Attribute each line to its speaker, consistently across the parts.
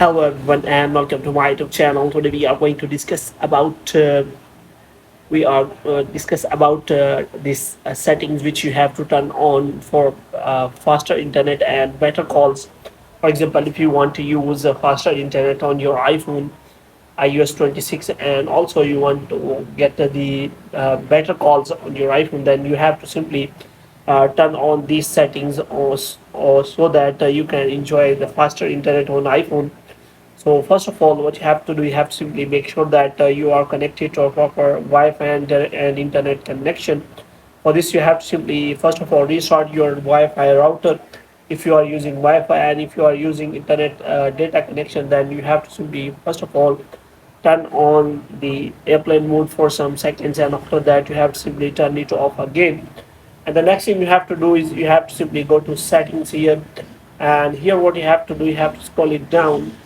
Speaker 1: Hello everyone and welcome to my YouTube channel. Today we are going to discuss about these settings which you have to turn on for faster internet and better calls. For example, if you want to use faster internet on your iPhone iOS 26 and also you want to get the better calls on your iPhone, then you have to simply turn on these settings or so that you can enjoy the faster internet on iPhone. So first of all, what you have to do, you have to simply make sure that you are connected to a proper Wi-Fi and internet connection. For this, you have to simply, first of all, restart your Wi-Fi router. If you are using Wi-Fi and if you are using internet data connection, then you have to simply, first of all, turn on the airplane mode for some seconds, and after that, you have to simply turn it off again. And the next thing you have to do is you have to simply go to settings here, and here what you have to do, you have to scroll it down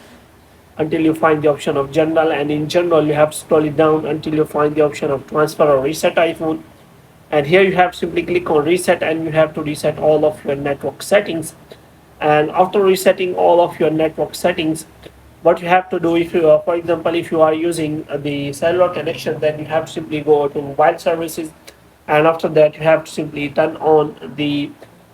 Speaker 1: until you find the option of general, and in general you have to scroll it down until you find the option of transfer or reset iPhone. And here you have to simply click on reset, and you have to reset all of your network settings. And after resetting all of your network settings, what you have to do, if you for example, if you are using the cellular connection, then you have to simply go to mobile services, and after that you have to simply turn on the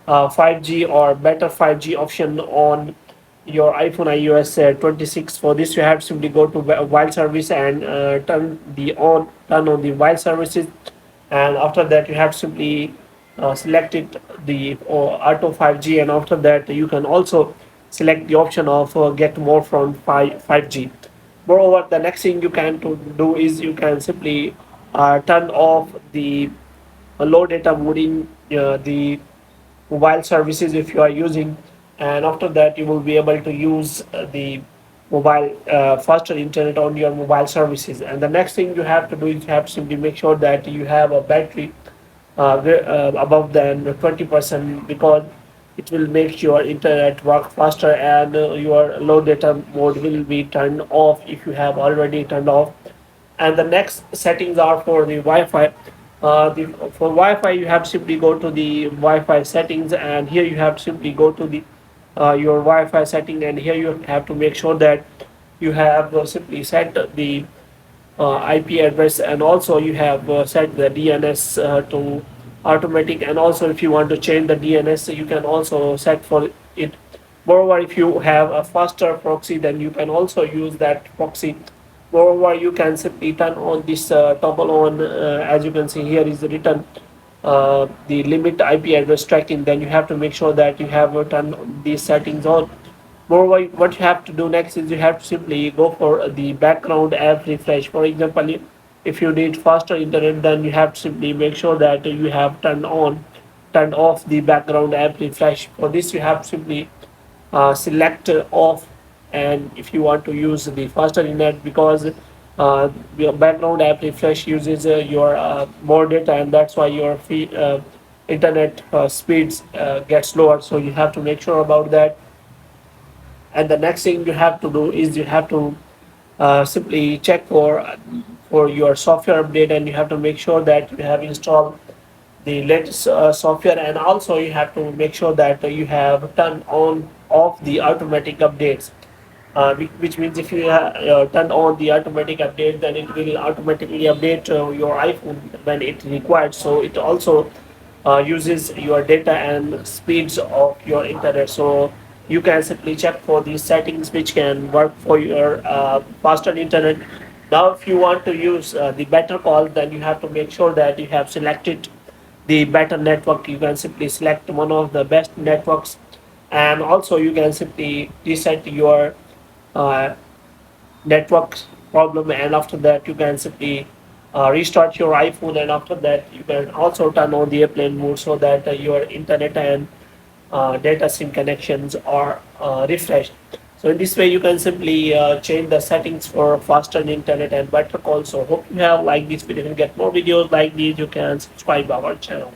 Speaker 1: 5G or better 5G option on your iPhone iOS 26. For this, you have to simply go to while service and turn on the while services, and after that you have to simply select it the auto 5G, and after that you can also select the option of get more from 5G. Moreover, the next thing you can to do is you can simply turn off the low data mode in the mobile services if you are using, and after that you will be able to use the mobile faster internet on your mobile services. And the next thing you have to do is you have to simply make sure that you have a battery above than 20%, because it will make your internet work faster, and your low data mode will be turned off if you have already turned off. And the next settings are for the Wi-Fi. For Wi-Fi, you have to simply go to the Wi-Fi settings, and here you have to simply go to the your Wi-Fi setting, and here you have to make sure that you have simply set the IP address, and also you have set the DNS to automatic, and also if you want to change the DNS, you can also set for it. Moreover, if you have a faster proxy, then you can also use that proxy. Moreover, you can simply turn on this toggle on, as you can see here is written the limit IP address tracking. Then you have to make sure that you have turned these settings on. Moreover, what you have to do next is you have to simply go for the background app refresh. For example, if you need faster internet, then you have to simply make sure that you have turned off the background app refresh. For this, you have to simply select off, and if you want to use the faster internet, because your background app refresh uses your more data, and that's why your internet speeds get slower, so you have to make sure about that. And the next thing you have to do is you have to simply check for your software update, and you have to make sure that you have installed the latest software, and also you have to make sure that you have turned on off the automatic updates, which means if you turn on the automatic update, then it will automatically update your iPhone when it required. So it also uses your data and speeds of your internet. So you can simply check for these settings which can work for your faster internet. Now, if you want to use the better call, then you have to make sure that you have selected the better network. You can simply select one of the best networks, and also you can simply reset your uh, network problem, and after that you can simply restart your iPhone, and after that you can also turn on the airplane mode so that your internet and data sync connections are refreshed. So in this way you can simply change the settings for faster internet and better calls. So hope you have liked this video. To get more videos like these, you can subscribe our channel.